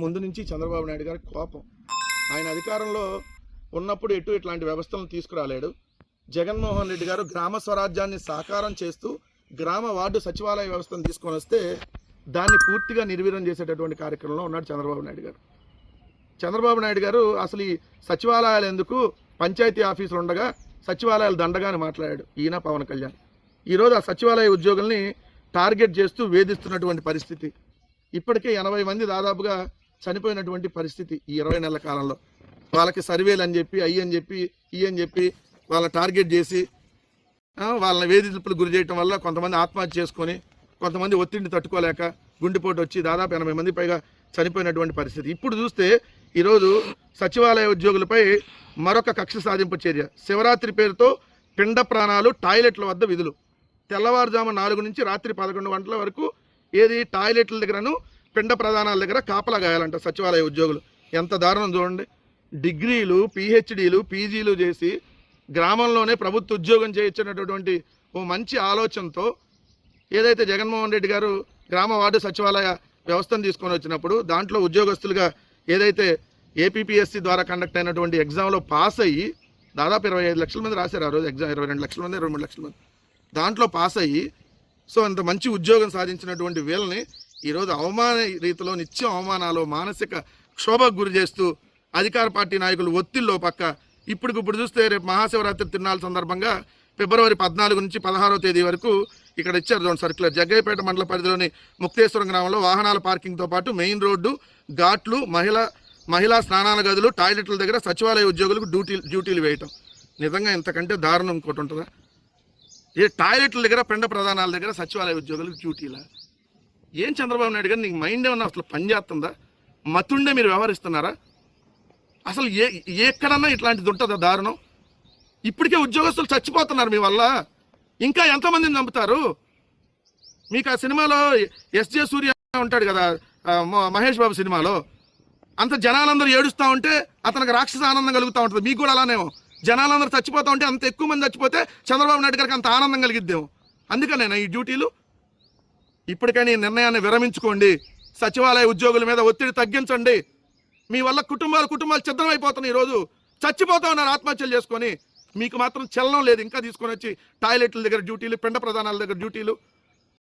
ముందు నుంచి చంద్రబాబు నాయుడు గారి కోపం. ఆయన అధికారంలో ఉన్నప్పుడు ఇట్లాంటి వ్యవస్థలను తీసుకురాలేడు. జగన్మోహన్ రెడ్డి గారు గ్రామ స్వరాజ్యాన్ని సాకారం చేస్తూ గ్రామ వార్డు సచివాలయ వ్యవస్థను తీసుకొని వస్తే దాన్ని పూర్తిగా నిర్వీర్యం చేసేటటువంటి కార్యక్రమంలో ఉన్నాడు చంద్రబాబు నాయుడు గారు. చంద్రబాబు నాయుడు గారు అసలు ఈ సచివాలయాలు ఎందుకు, పంచాయతీ ఆఫీసులు ఉండగా సచివాలయాలు దండగా అని మాట్లాడాడు ఈయన పవన్ కళ్యాణ్. ఈరోజు ఆ సచివాలయ ఉద్యోగుల్ని టార్గెట్ చేస్తూ వేధిస్తున్నటువంటి పరిస్థితి. ఇప్పటికే 80 మంది దాదాపుగా చనిపోయినటువంటి పరిస్థితి ఈ 20 నెలల కాలంలో. వాళ్ళకి సర్వేలు అని చెప్పి అయ్యి అని చెప్పి ఈ అని చెప్పి వాళ్ళని టార్గెట్ చేసి వాళ్ళని వేధింపులు గురి చేయడం వల్ల కొంతమంది ఆత్మహత్య చేసుకొని, కొంతమంది ఒత్తిడిని తట్టుకోలేక గుండెపోటు వచ్చి దాదాపు 80 మంది పైగా చనిపోయినటువంటి పరిస్థితి. ఇప్పుడు చూస్తే ఈరోజు సచివాలయ ఉద్యోగులపై మరొక కక్ష సాధింపు చర్య. శివరాత్రి పేరుతో పిండ ప్రాణాలు, టాయిలెట్ల వద్ద విధులు. తెల్లవారుజాము 4 నుంచి రాత్రి 11 గంటల వరకు టాయిలెట్ల దగ్గరను పిండ ప్రధానాల దగ్గర కాపలా గాయాలంట సచివాలయ ఉద్యోగులు. ఎంత దారుణం చూడండి. డిగ్రీలు, పిహెచ్డీలు, పీజీలు చేసి గ్రామంలోనే ప్రభుత్వ ఉద్యోగం చేయించినటువంటి ఓ మంచి ఆలోచనతో ఏదైతే జగన్మోహన్ రెడ్డి గారు గ్రామ వార్డు సచివాలయ వ్యవస్థను తీసుకొని వచ్చినప్పుడు దాంట్లో ఉద్యోగస్తులుగా ఏదైతే ఏపీపీఎస్సీ ద్వారా కండక్ట్ అయినటువంటి ఎగ్జామ్లో పాస్ అయ్యి దాదాపు 25 లక్షల మంది రాశారు ఆ రోజు ఎగ్జామ్. 22 లక్షల మంది, 23 లక్షల మంది దాంట్లో పాస్ అయ్యి అంత మంచి ఉద్యోగం సాధించినటువంటి వీళ్ళని ఈరోజు అవమాన రీతిలో నిత్యం అవమానాలు, మానసిక క్షోభకు గురి చేస్తూ అధికార పార్టీ నాయకులు ఒత్తిడిలో పక్క ఇప్పుడు చూస్తే రేపు మహాశివరాత్రి తిరునాళ్ళ సందర్భంగా ఫిబ్రవరి 14 నుంచి 16వ తేదీ వరకు ఇక్కడ ఇచ్చారు జోన్ సర్క్యులర్. జగ్గయ్యపేట మండల పరిధిలోని ముక్తేశ్వరం గ్రామంలో వాహనాల పార్కింగ్తో పాటు మెయిన్ రోడ్డు, ఘాట్లు, మహిళా స్నానాల గదులు, టాయిలెట్ల దగ్గర సచివాలయ ఉద్యోగులకు డ్యూటీలు వేయటం. నిజంగా ఇంతకంటే దారుణం ఇంకోటి ఉంటుందా? టాయిలెట్ల దగ్గర, పిండ ప్రధానాల దగ్గర సచివాలయ ఉద్యోగులకు డ్యూటీలా? ఏం చంద్రబాబు నాయుడు గారు, నీకు మైండ్ ఏమన్నా అసలు పనిచేస్తుందా? మతుండే మీరు వ్యవహరిస్తున్నారా? అసలు ఎక్కడన్నా ఇట్లాంటిది ఉంటుందా దారుణం? ఇప్పటికే ఉద్యోగస్తులు చచ్చిపోతున్నారు మీ వల్ల. ఇంకా ఎంతమందిని చంపుతారు? మీకు ఆ సినిమాలో ఎస్జే సూర్య ఉంటాడు కదా, మహేష్ బాబు సినిమాలో, అంత జనాలందరూ ఏడుస్తూ ఉంటే అతనికి రాక్షస ఆనందం కలుగుతూ ఉంటుంది. మీకు కూడా అలానేమో. జనాలందరూ చచ్చిపోతూ ఉంటే, అంత ఎక్కువ మంది చచ్చిపోతే చంద్రబాబు నాయుడు గారికి అంత ఆనందం కలిగిద్దేమో. అందుకనేనా ఈ డ్యూటీలు? ఇప్పటికైనా ఈ నిర్ణయాన్ని విరమించుకోండి. సచివాలయ ఉద్యోగుల మీద ఒత్తిడి తగ్గించండి. మీ వల్ల కుటుంబాలు ఛిద్రమైపోతున్నాయి. ఈరోజు చచ్చిపోతా ఉన్నారు ఆత్మహత్యలు చేసుకొని. మీకు మాత్రం చలనం లేదు. ఇంకా తీసుకొని వచ్చి టాయిలెట్ల దగ్గర డ్యూటీలు, పిండ ప్రధానాల దగ్గర డ్యూటీలు.